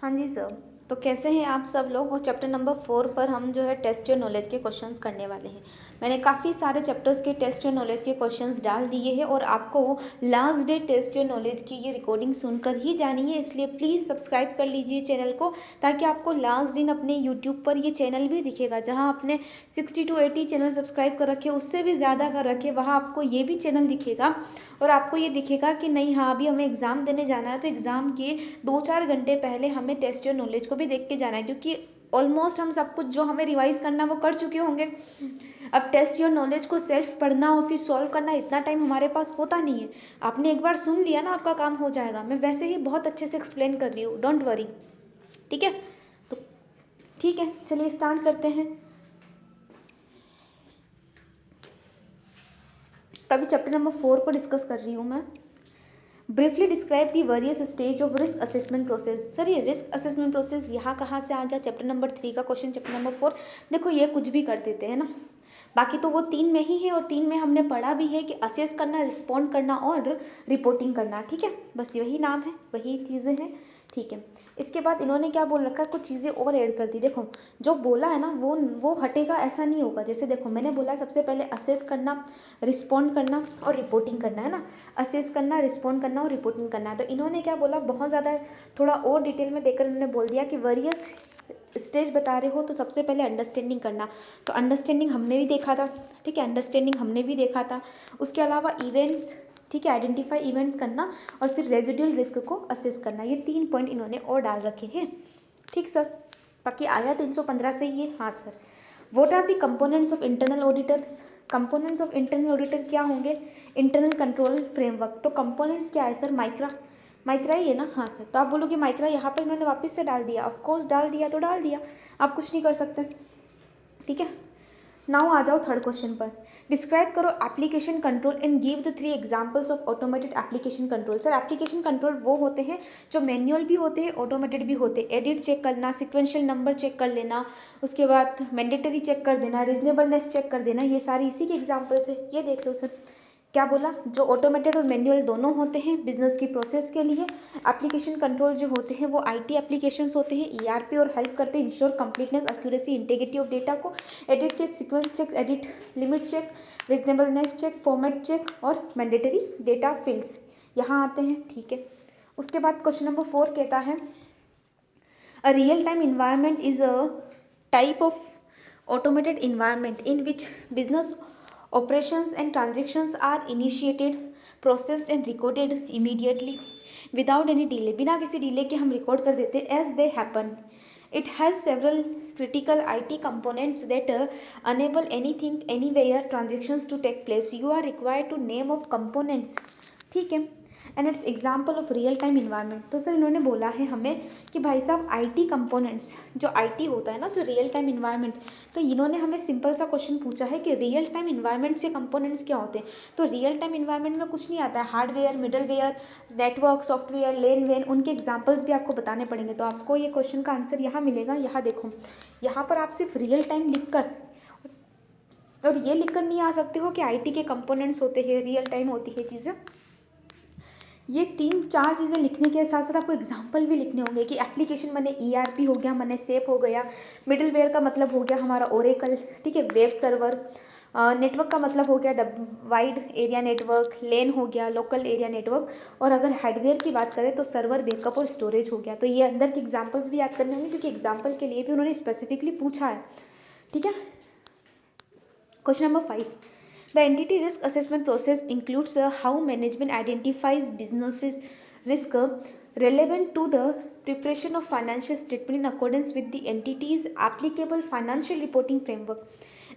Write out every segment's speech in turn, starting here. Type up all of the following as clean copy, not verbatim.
हाँ जी सर। तो कैसे हैं आप सब लोग? वो चैप्टर नंबर 4 पर हम जो है टेस्ट योर नॉलेज के क्वेश्चंस करने वाले हैं। मैंने काफ़ी सारे चैप्टर्स के टेस्ट योर नॉलेज के क्वेश्चंस डाल दिए हैं और आपको last day test your knowledge की ये रिकॉर्डिंग सुनकर ही जानी है, इसलिए प्लीज़ सब्सक्राइब कर लीजिए चैनल को, ताकि आपको लास्ट दिन अपने यूट्यूब पर ये चैनल भी दिखेगा। जहाँ आपने 60 to 80 चैनल सब्सक्राइब कर रखे, उससे भी ज़्यादा कर रखे, वहाँ आपको ये भी चैनल दिखेगा और आपको ये दिखेगा कि नहीं हाँ अभी हमें एग्ज़ाम देने जाना है, तो एग्ज़ाम के 2-4 घंटे पहले हमें टेस्ट योर नॉलेज को भी देख के जाना है, क्योंकि ऑलमोस्ट हम सब कुछ जो हमें रिवाइज करना वो कर चुके होंगे। अब टेस्ट योर नॉलेज को सेल्फ पढ़ना और फिर सॉल्व करना, इतना टाइम हमारे पास होता नहीं है। आपने एक बार सुन लिया ना, आपका काम हो जाएगा। मैं वैसे ही बहुत अच्छे से एक्सप्लेन कर रही हूँ, डोंट वरी। ठीक है, तो ठीक है, चलिए स्टार्ट करते हैं। तभी चैप्टर नंबर 4 को डिस्कस कर रही हूँ मैं। Briefly describe the various stage of risk assessment process. Sir ये रिस्क असेसमेंट प्रोसेस यहाँ कहाँ से आ गया? चैप्टर नंबर 3 का क्वेश्चन, चैप्टर नंबर 4। देखो ये कुछ भी कर देते हैं ना, बाकी तो वो 3 में ही है, और 3 में हमने पढ़ा भी है कि असेस करना, रिस्पॉन्ड करना और रिपोर्टिंग करना। ठीक है, बस यही नाम है, वही चीज़ें हैं। ठीक है, इसके बाद इन्होंने क्या बोल रखा है, कुछ चीज़ें और ऐड कर दी। देखो जो बोला है ना वो हटेगा, ऐसा नहीं होगा। जैसे देखो मैंने बोला सबसे पहले असेस करना, रिस्पॉन्ड करना और रिपोर्टिंग करना है ना। असेस करना, रिस्पॉन्ड करना और रिपोर्टिंग करना है। तो इन्होंने क्या बोला, बहुत ज़्यादा थोड़ा और डिटेल में देकर इन्होंने बोल दिया कि वेरियस स्टेज बता रहे हो तो सबसे पहले अंडरस्टैंडिंग करना। तो अंडरस्टैंडिंग हमने भी देखा था, ठीक है, अंडरस्टैंडिंग हमने भी देखा था। उसके अलावा इवेंट्स, ठीक है, आइडेंटिफाई इवेंट्स करना और फिर रेजिडुअल रिस्क को असेस करना। ये 3 पॉइंट इन्होंने और डाल रखे हैं। ठीक सर, बाकी आया 315 से ये। हाँ sir. What are the components of internal auditors? Components of internal auditor क्या होंगे? Internal control framework. तो कंपोनेंट्स क्या है सर? माइक्रा, माइक्रा ही है ना। हाँ सर। तो आप बोलोगे माइक्रा यहाँ पर इन्होंने वापस से डाल दिया। ऑफकोर्स डाल दिया तो डाल दिया, आप कुछ नहीं कर सकते। ठीक है, नाउ आ जाओ थर्ड क्वेश्चन पर। डिस्क्राइब करो application control and give the 3 examples of automated application control. Sir application control वो होते हैं जो मैनुअल भी होते हैं, ऑटोमेटेड भी होते हैं। एडिट चेक करना, सिक्वेंशियल नंबर चेक कर लेना, उसके बाद मैंडेटरी चेक कर देना, रीजनेबलनेस चेक कर देना, ये सारी इसी के एग्जाम्पल्स है। ये देख लो सर, क्या बोला, जो ऑटोमेटेड और मैनुअल दोनों होते हैं बिजनेस की प्रोसेस के लिए। एप्लीकेशन कंट्रोल जो होते हैं वो आईटी एप्लीकेशंस होते हैं, ईआरपी और हेल्प करते हैं ensure completeness, accuracy, integrity of data को। Edit check, sequence check, edit limit check, reasonableness check, format check और मैंडेटरी डेटा फील्ड्स यहाँ आते हैं। ठीक है, उसके बाद क्वेश्चन नंबर 4 कहता है a real time environment is a type of automated environment in which business operations and transactions are initiated, processed and recorded immediately without any delay। बिना किसी डिले के हम रिकॉर्ड कर देते as they happen। It has several critical IT components that enable anything anywhere transactions to take place। You are required to name of components। ठीक है, and it's example of real time environment. तो sir इन्होंने बोला है हमें कि भाई साहब आईटी कंपोनेंट्स, जो आईटी होता है ना, जो रियल टाइम इन्वायरमेंट, तो इन्होंने हमें सिंपल सा क्वेश्चन पूछा है कि रियल टाइम इन्वायरमेंट से कंपोनेंट्स क्या होते हैं। तो रियल टाइम इन्वायरमेंट में कुछ नहीं आता है, hardware, middleware, network, software, lane when, उनके एग्जाम्पल्स भी आपको बताने पड़ेंगे। तो आपको ये क्वेश्चन का आंसर यहाँ मिलेगा। यहाँ देखो, यहाँ पर आप सिर्फ रियल टाइम लिख कर और ये लिख कर नहीं आ सकते हो कि आईटी के कंपोनेंट्स होते हैं, रियल टाइम होती है चीज़ें। ये 3-4 चीज़ें लिखने के साथ साथ आपको एग्जाम्पल भी लिखने होंगे कि एप्लीकेशन मैंने ईआरपी हो गया, मैंने सेप हो गया, मिडलवेयर का मतलब हो गया हमारा ओरेकल, ठीक है, वेब सर्वर, नेटवर्क का मतलब हो गया वाइड एरिया नेटवर्क, लेन हो गया लोकल एरिया नेटवर्क, और अगर हार्डवेयर की बात करें तो सर्वर, बैकअप और स्टोरेज हो गया। तो ये अंदर के एग्जाम्पल्स भी याद करने होंगे, क्योंकि एग्जाम्पल के लिए भी उन्होंने स्पेसिफिकली पूछा है। ठीक है, question number 5। The entity risk assessment process includes how management identifies businesses risk relevant to the preparation of financial statement in accordance with the entity's applicable financial reporting framework,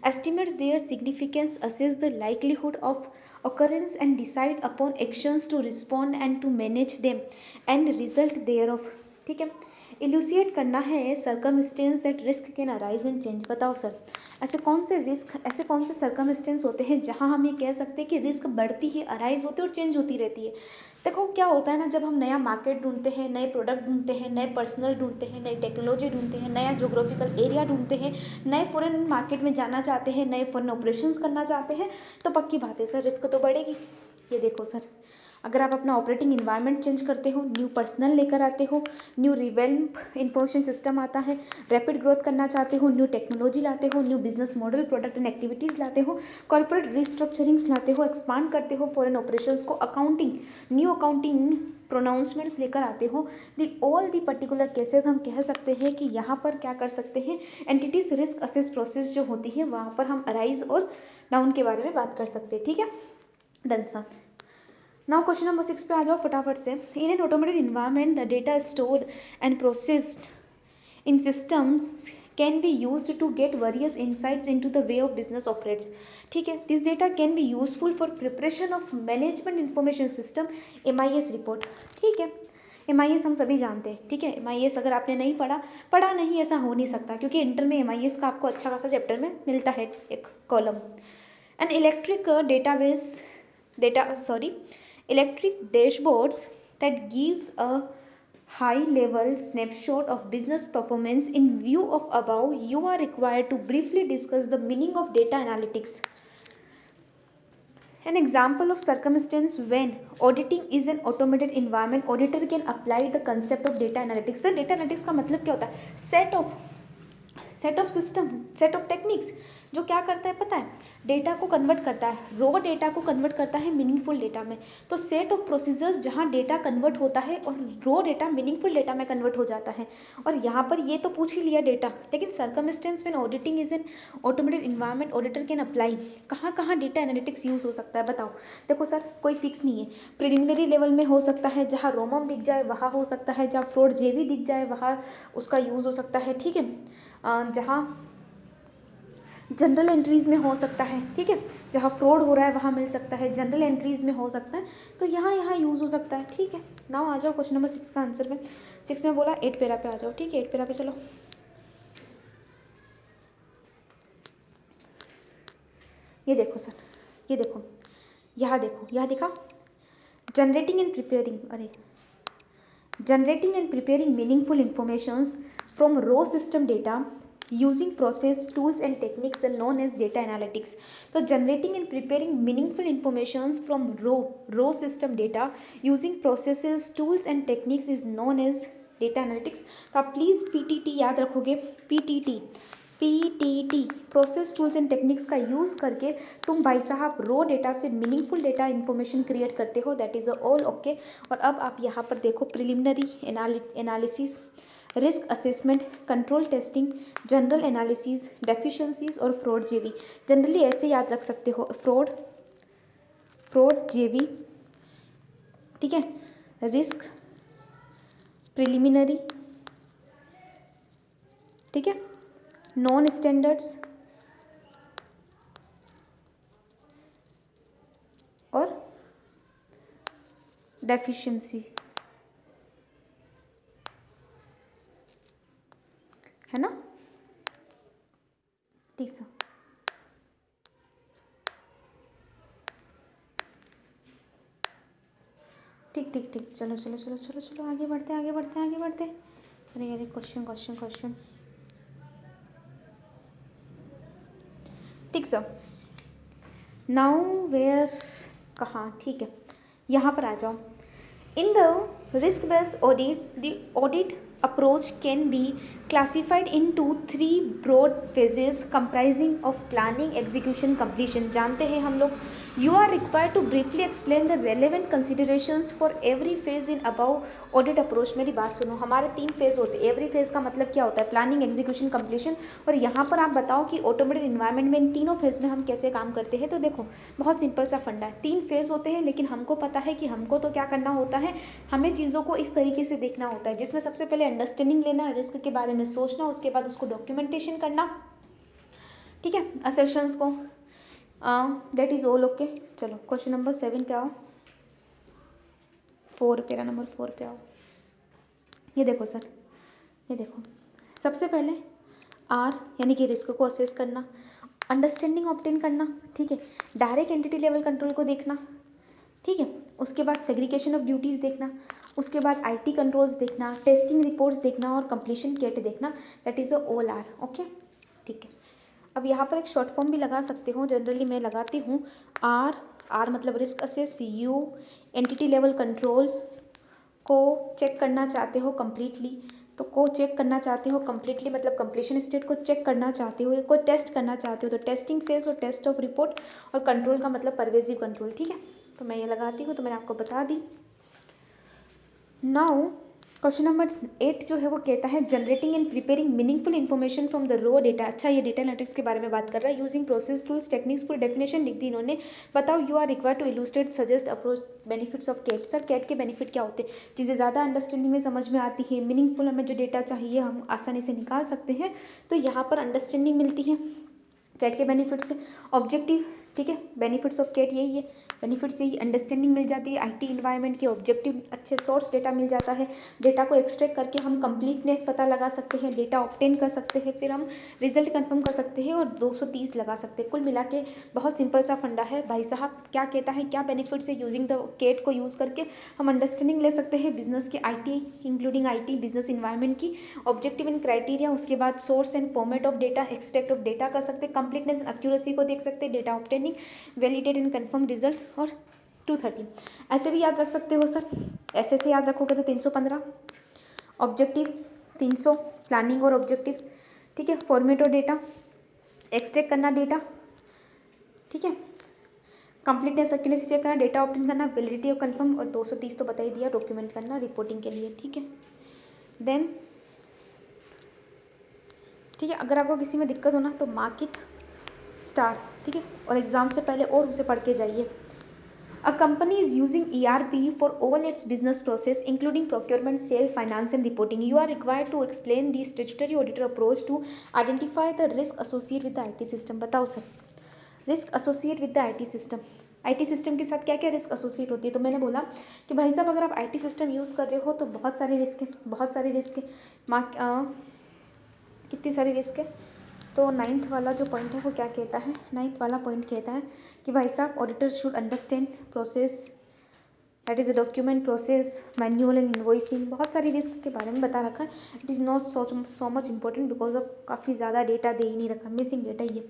estimates their significance, assess the likelihood of occurrence and decide upon actions to respond and to manage them and result thereof। ठीक है, इल्यूसिएट करना है circumstance that risk can arise and change. बताओ sir, ऐसे कौन से risk, ऐसे कौन से सर्कमस्टेंस होते हैं जहां हम ये कह सकते हैं कि रिस्क बढ़ती है, अराइज होती है और चेंज होती रहती है। देखो क्या होता है ना, जब हम नया मार्केट ढूंढते हैं, नए प्रोडक्ट ढूंढते हैं, नए पर्सनल ढूंढते हैं, नई टेक्नोलॉजी ढूंढते हैं, नया जोग्राफिकल एरिया ढूंढते हैं, नए फॉरेन मार्केट में जाना चाहते हैं, नए फॉरेन ऑपरेशंस करना चाहते हैं, तो पक्की बात है सर रिस्क तो बढ़ेगी। ये देखो सर, अगर आप अपना ऑपरेटिंग इन्वायरमेंट चेंज करते हो, न्यू पर्सनल लेकर आते हो, न्यू रिवेल्प इंफॉर्मेशन सिस्टम आता है, रैपिड ग्रोथ करना चाहते हो, न्यू टेक्नोलॉजी लाते हो, new business model, product and activities लाते हो, कॉर्पोरेट रिस्ट्रक्चरिंग्स लाते हो, एक्सपांड करते हो फॉरेन ऑपरेशंस को, अकाउंटिंग, न्यू अकाउंटिंग प्रोनाउंसमेंट्स लेकर आते हो, ऑल दी पर्टिकुलर केसेस हम कह सकते हैं कि यहाँ पर क्या कर सकते हैं, एंटिटीज रिस्क असेस प्रोसेस जो होती है वहाँ पर हम अराइज और डाउन के बारे में बात कर सकते हैं। ठीक है, डन सा। नाउ क्वेश्चन नंबर 6 पे आ जाओ फटाफट से। In an automated environment the data stored and processed in systems can be used to get various insights into the way of business operates. ठीक है, this data can be useful for preparation of management information system MIS report. ठीक है, MIS हम सभी जानते हैं। ठीक है, MIS अगर आपने नहीं पढ़ा नहीं, ऐसा हो नहीं सकता, क्योंकि इंटर में MIS का आपको अच्छा खासा चैप्टर में मिलता है एक column. An electric dashboards that gives a high level snapshot of business performance. In view of above, you are required to briefly discuss the meaning of data analytics. An example of circumstance when auditing is an automated environment, auditor can apply the concept of data analytics. The data analytics का मतलब क्या होता है? Set of system, set of techniques जो क्या करता है पता है, डेटा को कन्वर्ट करता है, रॉ डेटा को कन्वर्ट करता है मीनिंगफुल डेटा में। तो सेट ऑफ प्रोसीजर्स जहाँ डेटा कन्वर्ट होता है और रॉ डेटा मीनिंगफुल डेटा में कन्वर्ट हो जाता है। और यहाँ पर ये तो पूछ ही लिया डेटा, लेकिन circumstance when auditing is an automated environment, auditor can apply. कहाँ कहाँ डेटा एनालिटिक्स यूज़ हो सकता है बताओ। देखो सर, कोई फिक्स नहीं है। प्रिलिमिनरी लेवल में हो सकता है, जहाँ रोमम दिख जाए वहाँ हो सकता है, जहाँ फ्रॉड जेवी दिख जाए वहाँ उसका यूज़ हो सकता है। ठीक है, जहाँ जनरल एंट्रीज़ में हो सकता है। ठीक है, जहाँ फ्रॉड हो रहा है वहाँ मिल सकता है, जनरल एंट्रीज़ में हो सकता है, तो यहाँ यूज़ हो सकता है। ठीक है, नाउ आ जाओ क्वेश्चन नंबर 6 का आंसर में। 6 में बोला 8 पैरा पे आ जाओ। ठीक है, 8 पैरा पे चलो। ये देखो सर, ये देखो, यहाँ देखो, यहाँ दिखा generating and preparing meaningful informations from raw system data using process tools and techniques are known as data analytics. So generating and preparing meaningful informations from raw system data using processes tools and techniques is known as data analytics. तो आप please PTT याद रखोगे, PTT process tools and techniques का use करके तुम भाई साहब रो data से मीनिंगफुल डेटा इन्फॉर्मेशन क्रिएट करते हो। That is all okay. और अब आप यहाँ पर देखो preliminary analysis, risk assessment, control testing, general analysis, deficiencies और फ्रॉड जेवी। जनरली ऐसे याद रख सकते हो, फ्रॉड जेवी। ठीक है, रिस्क, प्रिलिमिनरी, ठीक है, नॉन स्टैंडर्ड्स और डेफिशिएंसी, है ना। ठीक सर, ठीक, चलो आगे बढ़ते। अरे क्वेश्चन। ठीक सर, नाउ वेयर, कहाँ, ठीक है, यहाँ पर आ जाओ। In the risk based audit, the audit approach can be classified into 3 broad phases comprising of planning, execution, completion. जानते हैं हम लोग। You are required to briefly explain the relevant considerations for every phase in above audit approach. मेरी बात सुनो, हमारे 3 phase होते हैं। एवरी फेज़ का मतलब क्या होता है? Planning, execution, completion. और यहाँ पर आप बताओ कि ऑटोमेटेड इन्वायरमेंट में इन तीनों फेज़ में हम कैसे काम करते हैं। तो देखो, बहुत सिंपल सा फंडा है। 3 फेज़ होते हैं, लेकिन हमको पता है कि हमको तो क्या करना होता है, हमें चीज़ों को इस तरीके से देखना होता है, जिसमें सबसे पहले अंडरस्टैंडिंग लेना, रिस्क के बारे में सोचना, उसके बाद उसको डॉक्यूमेंटेशन करना। ठीक है, असर्शंस को। That is all okay. चलो क्वेश्चन नंबर 7 पे आओ, 4 पैरा नंबर 4 पे आओ। ये देखो सर, ये देखो, सबसे पहले आर यानी कि रिस्क को असेस करना, अंडरस्टैंडिंग ऑब्टेन करना। ठीक है, डायरेक्ट एंटिटी लेवल कंट्रोल को देखना। ठीक है, उसके बाद सेग्रीगेशन ऑफ ड्यूटीज़ देखना, उसके बाद IT कंट्रोल्स देखना, टेस्टिंग रिपोर्ट्स देखना और कंप्लीशन केट देखना। That is all are okay. ठीक है, अब यहाँ पर एक शॉर्ट फॉर्म भी लगा सकते हो, जनरली मैं लगाती हूँ R आर मतलब risk assess, you entity level control को चेक करना चाहते हो कम्प्लीटली, तो को चेक करना चाहते हो कम्प्लीटली मतलब कंप्लीशन स्टेट को चेक करना चाहते हो, को टेस्ट करना चाहते हो तो टेस्टिंग फेज और टेस्ट ऑफ रिपोर्ट, और कंट्रोल का मतलब परवेजिव कंट्रोल। ठीक है, तो मैं ये लगाती हूँ, तो मैंने आपको बता दी। नाउ क्वेश्चन नंबर 8 जो है वो कहता है generating and preparing meaningful information from the raw data. अच्छा, ये डेटा एनालिटिक्स के बारे में बात कर रहा है। यूजिंग प्रोसेस टूल्स टेक्निक्स, पूरी डेफिनेशन लिख दी इन्होंने। बताओ you are required to illustrate suggest approach benefits of CAAT. Sir CAAT के बेनिफिट क्या होते हैं? चीज़ें ज़्यादा अंडरस्टैंडिंग में समझ में आती है, मीनिंगफुल हमें जो डेटा चाहिए हम आसानी से निकाल सकते हैं, तो यहाँ पर अंडरस्टैंडिंग मिलती है कैट के बेनिफिट से। ऑब्जेक्टिव, ठीक है, बेनिफिट्स ऑफ कैट यही है, बेनिफिट्स यही, अंडरस्टैंडिंग मिल जाती है आईटी इन्वायरमेंट के, ऑब्जेक्टिव अच्छे सोर्स डेटा मिल जाता है, डेटा को एक्सट्रैक्ट करके हम कंप्लीटनेस पता लगा सकते हैं, डेटा ऑब्टेन कर सकते हैं, फिर हम रिजल्ट कंफर्म कर सकते हैं और 230 लगा सकते हैं। कुल मिला के बहुत सिंपल सा फंडा है भाई साहब। क्या कहता है, क्या बेनिफिट्स है यूजिंग द कैट को यूज़ करके हम अंडरस्टैंडिंग ले सकते हैं बिजनेस के IT including IT business environment की, ऑब्जेक्टिव एंड क्राइटेरिया, उसके बाद source and format of data, extract of data कर सकते हैं, कंप्लीटनेस एंड एक्यूरेसी को देख सकते हैं, data obtaining, validate and confirm result, और 230 ऐसे भी याद रख सकते हो सर। ऐसे से याद रखोगे तो 315, ऑब्जेक्टिव 300, प्लानिंग और ऑब्जेक्टिव्स, ठीक है, फॉर्मेट और डेटा, एक्सट्रैक्ट करना डेटा, ठीक है, कंप्लीटनेस एक्यूरेसी चेक करना, डेटा ऑब्टेन करना, वैलिडिटी और कंफर्म, और 230 तो बता ही दिया, डॉक्यूमेंट करना रिपोर्टिंग के लिए। ठीक है, देन ठीक है, अगर आपको किसी में दिक्कत हो ना तो मार्क इट स्टार, ठीक है, और एग्जाम से पहले और उसे पढ़ के जाइए। A company is using ERP for all its business process, including procurement, sale, finance, and reporting. You are required to explain the statutory auditor approach to identify the risk associated with the IT system. बताओ sir, risk associate with the IT system. IT system के साथ क्या क्या risk associate होती है? तो मैंने बोला कि भाई साहब अगर आप IT सिस्टम यूज़ कर रहे हो तो बहुत सारे रिस्क हैं, बहुत सारे रिस्क हैं। कितनी सारी रिस्क है? तो 9th वाला जो पॉइंट है वो क्या कहता है? 9th वाला पॉइंट कहता है कि भाई साहब auditor should understand process, that is a document process, manual and invoicing, बहुत सारी रिस्क के बारे में बता रखा है। It is not so much important because of काफ़ी ज़्यादा डेटा दे ही नहीं रखा, मिसिंग डेटा ही है।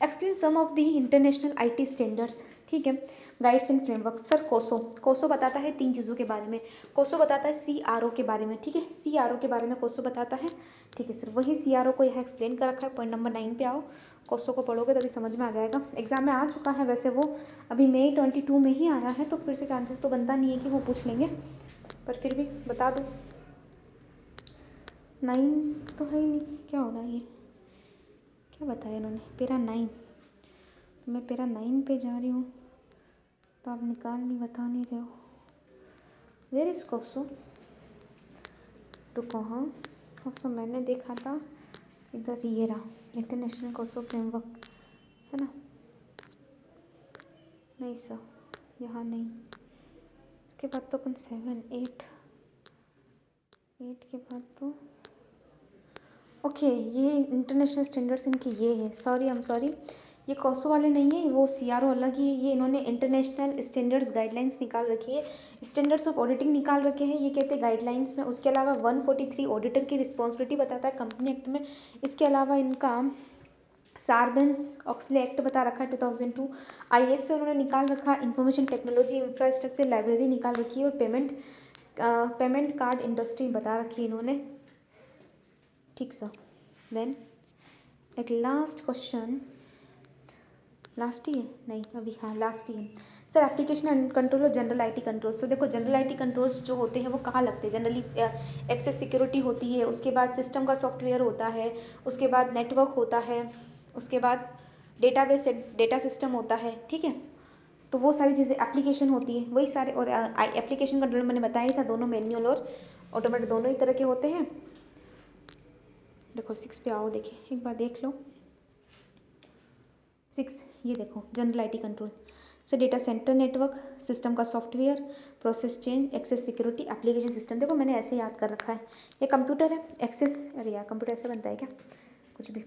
Explain some of the international IT standards, ठीक है, गाइड्स एंड फ्रेमवर्क। सर कोसो बताता है 3 चीज़ों के बारे में। कोसो बताता है CRO के बारे में, ठीक है, CRO के बारे में कोसो बताता है, ठीक है सर। वही CRO को यहाँ एक्सप्लेन कर रखा है। पॉइंट नंबर 9 पे आओ, कोसो को पढ़ोगे तभी समझ में आ जाएगा। एग्जाम में आ चुका है वैसे वो, अभी May 22 में ही आया है, तो फिर से चांसेस तो बनता नहीं है कि वो पूछ लेंगे, पर फिर भी बता दो। 9 तो है ही नहीं, क्या हो रहा है ये, क्या बताया इन्होंने? पैरा 9, तो मैं पैरा 9 पे जा रही हूँ, तो आप बता नहीं रहे हो। वेयर इज कोसो? रुको, हाँ कोसो मैंने देखा था इधर, ये रहा, इंटरनेशनल कोसो फ्रेमवर्क है ना? नहीं सर, यहाँ नहीं। इसके बाद तो अपन 7, 8 के बाद तो ओके, ये इंटरनेशनल स्टैंडर्ड्स इनके ये है। सॉरी, आई एम सॉरी, ये कोसो वाले नहीं है, वो CRO अलग ही है। ये इन्होंने इंटरनेशनल स्टैंडर्ड्स गाइडलाइंस निकाल रखी है, स्टैंडर्ड्स ऑफ ऑडिटिंग निकाल रखे हैं, ये कहते हैं गाइडलाइंस में। उसके अलावा 143 ऑडिटर की रिस्पॉन्सिबिलिटी बताता है कंपनी एक्ट में। इसके अलावा इनका सार्बेंस ऑक्सले एक्ट बता रखा है 2002। IAS से उन्होंने निकाल रखा, इंफॉर्मेशन टेक्नोलॉजी इंफ्रास्ट्रक्चर लाइब्रेरी निकाल रखी है, और पेमेंट कार्ड इंडस्ट्री बता रखी है इन्होंने, ठीक सर। देन एक लास्ट क्वेश्चन, लास्ट ही है नहीं अभी, हाँ लास्ट ही है सर। एप्लीकेशन एंड कंट्रोल और जनरल IT कंट्रोल्स। तो देखो जनरल IT कंट्रोल्स जो होते हैं वो कहाँ लगते हैं? जनरली एक्सेस सिक्योरिटी होती है, उसके बाद सिस्टम का सॉफ्टवेयर होता है, उसके बाद नेटवर्क होता है, उसके बाद डेटाबेस डेटा सिस्टम होता है, ठीक है, तो वो सारी चीज़ें एप्लीकेशन होती है, वही सारे। और एप्लीकेशन कंट्रोल मैंने बताया ही था, दोनों मैनुअल और ऑटोमेटिक दोनों ही तरह के होते हैं। देखो 6 पे आओ, देखिए एक बार देख लो 6, ये देखो जनरल IT कंट्रोल से डेटा सेंटर नेटवर्क, सिस्टम का software, process change, access security, application system. देखो मैंने ऐसे याद कर रखा है। ये कंप्यूटर है, एक्सेस, अरे यार कंप्यूटर ऐसे बनता है क्या? कुछ भी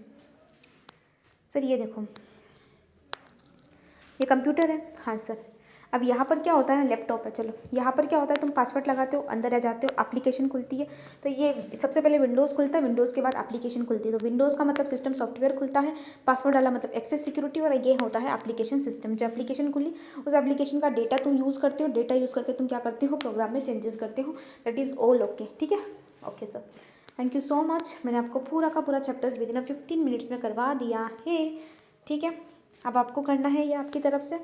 सर, ये देखो ये कंप्यूटर है, हाँ सर। अब यहाँ पर क्या होता है, लैपटॉप है, चलो यहाँ पर क्या होता है, तुम पासवर्ड लगाते हो, अंदर आ जाते हो, एप्लीकेशन खुलती है। तो ये सबसे पहले विंडोज़ खुलता है, विंडोज़ के बाद एप्लीकेशन खुलती है। तो विंडोज़ का मतलब सिस्टम सॉफ्टवेयर खुलता है, पासवर्ड डाला मतलब एक्सेस सिक्योरिटी, और ये होता है एप्लीकेशन सिस्टम। जो एप्लीकेशन खुली, उस एप्लीकेशन का डेटा तुम यूज़ करते हो, डेटा यूज़ करके तुम क्या करते हो, प्रोग्राम में चेंजेस करते हो। दैट इज़ ऑल ओके, ठीक है। Okay sir, thank you so much. मैंने आपको पूरा का पूरा चैप्टर्स विद इन 15 मिनट्स में करवा दिया है, ठीक है। अब आपको करना है ये आपकी तरफ से,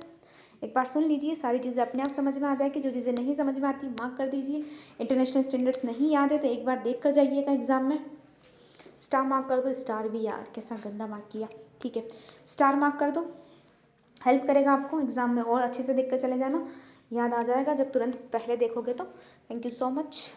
एक बार सुन लीजिए, सारी चीज़ें अपने आप समझ में आ जाएगी। जो चीज़ें नहीं समझ में आती मार्क कर दीजिए। इंटरनेशनल स्टैंडर्ड्स नहीं याद है तो एक बार देख कर जाइएगा एग्जाम में। स्टार मार्क कर दो, स्टार भी, यार कैसा गंदा मार्क किया, ठीक है, स्टार मार्क कर दो, हेल्प करेगा आपको एग्जाम में। और अच्छे से देख कर चले जाना, याद आ जाएगा जब तुरंत पहले देखोगे तो। Thank you so much.